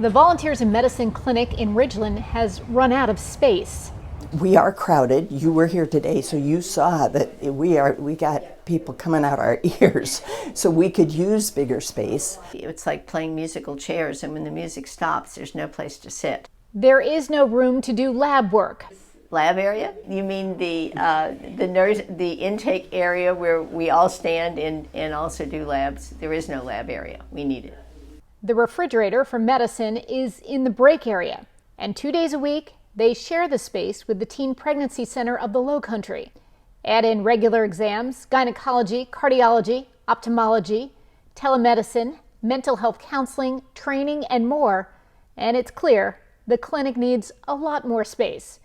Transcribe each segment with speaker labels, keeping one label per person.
Speaker 1: The Volunteers in Medicine clinic in Ridgeland has run out of space.
Speaker 2: We are crowded. You were here today, so you saw that we got people coming out our ears, so we could use bigger space.
Speaker 3: It's like playing musical chairs, and when the music stops, there's no place to sit.
Speaker 1: There is no room to do lab work.
Speaker 3: Lab area? You mean the intake area where we all stand and also do labs? There is no lab area. We need it.
Speaker 1: The refrigerator for medicine is in the break area, and 2 days a week, they share the space with the Teen Pregnancy Center of the Lowcountry. Add in regular exams, gynecology, cardiology, ophthalmology, telemedicine, mental health counseling, training, and more, and it's clear the clinic needs a lot more space.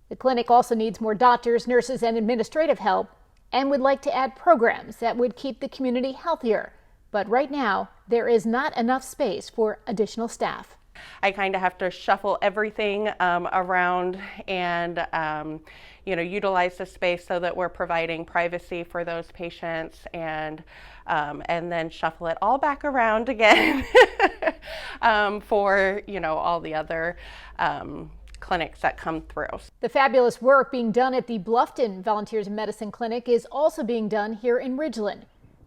Speaker 1: The clinic also needs more doctors, nurses, and administrative help, and would like to add programs that would keep the community healthier. But right now, there is not enough space for additional staff.
Speaker 4: I kind of have to shuffle everything around and utilize the space so that we're providing privacy for those patients, and then shuffle it all back around again for all the other clinics that come through.
Speaker 1: The fabulous work being done at the Bluffton Volunteers in Medicine Clinic is also being done here in Ridgeland.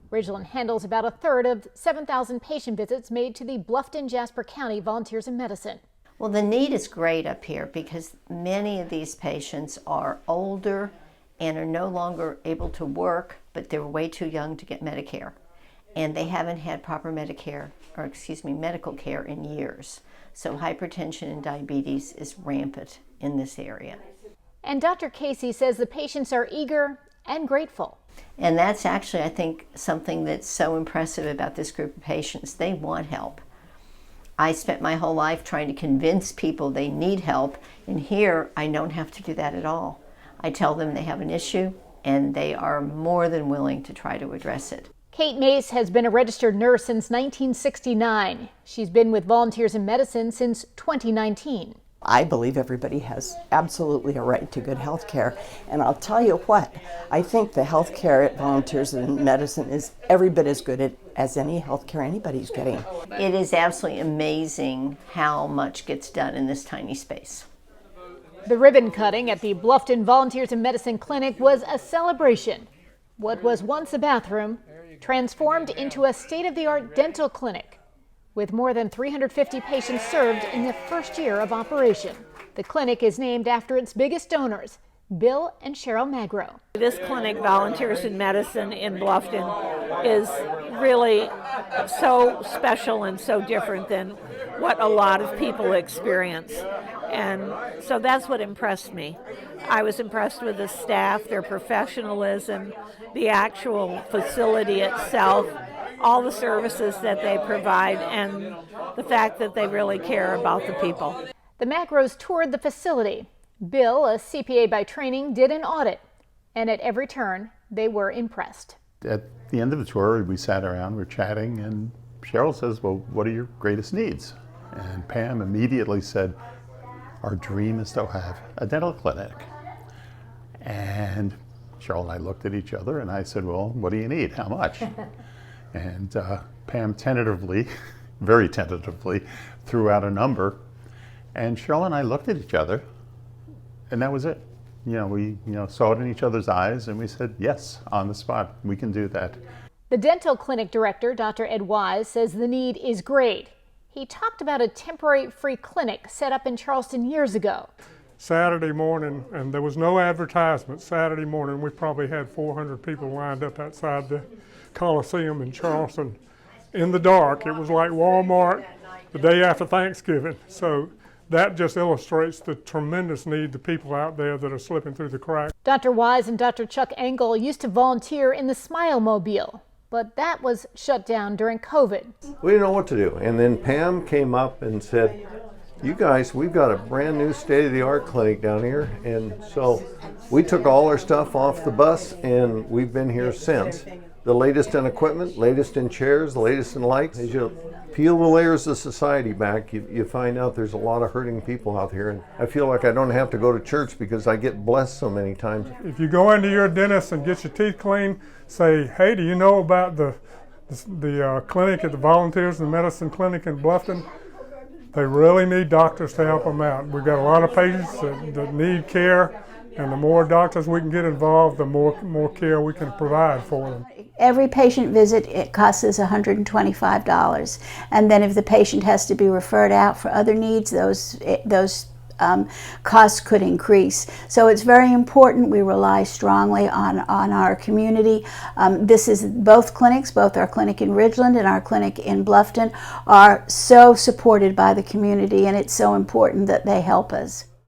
Speaker 1: Ridgeland handles about a third of 7,000 patient visits made to the Bluffton-Jasper County Volunteers in Medicine.
Speaker 3: Well, the need is great up here because many of these patients are older and are no longer able to work, but they're way too young to get Medicare. And they haven't had proper medical care in years. So hypertension and diabetes is rampant in this area.
Speaker 1: And Dr. Casey says the patients are eager and grateful.
Speaker 3: And that's actually, I think, something that's so impressive about this group of patients. They want help. I spent my whole life trying to convince people they need help, and here I don't have to do that at all. I tell them they have an issue, and they are more than willing to try to address it.
Speaker 1: Kate Mace has been a registered nurse since 1969. She's been with Volunteers in Medicine since 2019.
Speaker 2: I believe everybody has absolutely a right to good health care. And I'll tell you what, I think the health care at Volunteers in Medicine is every bit as good as any health care anybody's getting.
Speaker 3: It is absolutely amazing how much gets done in this tiny space.
Speaker 1: The ribbon cutting at the Bluffton Volunteers in Medicine Clinic was a celebration. What was once a bathroom transformed into a state-of-the-art dental clinic, with more than 350 patients served in the first year of operation. The clinic is named after its biggest donors, Bill and Cheryl Magro.
Speaker 5: This clinic, Volunteers in Medicine in Bluffton, is really so special and so different than what a lot of people experience. And so that's what impressed me. I was impressed with the staff, their professionalism, the actual facility itself, all the services that they provide, and the fact that they really care about the people.
Speaker 1: The Magros toured the facility. Bill, a CPA by training, did an audit, and at every turn, they were impressed.
Speaker 6: At the end of the tour, we sat around, we're chatting, and Cheryl says, well, what are your greatest needs? And Pam immediately said, our dream is to have a dental clinic. And Cheryl and I looked at each other, and I said, well, what do you need? How much? And Pam tentatively, very tentatively, threw out a number. And Cheryl and I looked at each other, and that was it. We saw it in each other's eyes, and we said, yes, on the spot, we can do that.
Speaker 1: The dental clinic director, Dr. Ed Wise, says the need is great. He talked about a temporary free clinic set up in Charleston years ago.
Speaker 7: Saturday morning, and there was no advertisement. Saturday morning, we probably had 400 people lined up outside the Coliseum in Charleston in the dark. It was like Walmart the day after Thanksgiving. So that just illustrates the tremendous need, the people out there that are slipping through the cracks.
Speaker 1: Dr. Wise and Dr. Chuck Engel used to volunteer in the Smile Mobile, but that was shut down during COVID.
Speaker 8: We didn't know what to do. And then Pam came up and said, you guys, we've got a brand new state-of-the-art clinic down here. And so we took all our stuff off the bus, and we've been here since. The latest in equipment, latest in chairs, the latest in lights. As you peel the layers of society back, you find out there's a lot of hurting people out here. And I feel like I don't have to go to church because I get blessed so many times.
Speaker 7: If you go into your dentist and get your teeth cleaned, say, hey, do you know about the clinic at the Volunteers in Medicine Clinic in Bluffton? They really need doctors to help them out. We've got a lot of patients that need care, and the more doctors we can get involved, the more care we can provide for them.
Speaker 9: Every patient visit, it costs us $125, and then if the patient has to be referred out for other needs, those costs could increase. So it's very important. We rely strongly on our community. This is both clinics, both our clinic in Ridgeland and our clinic in Bluffton, are so supported by the community, and it's so important that they help us.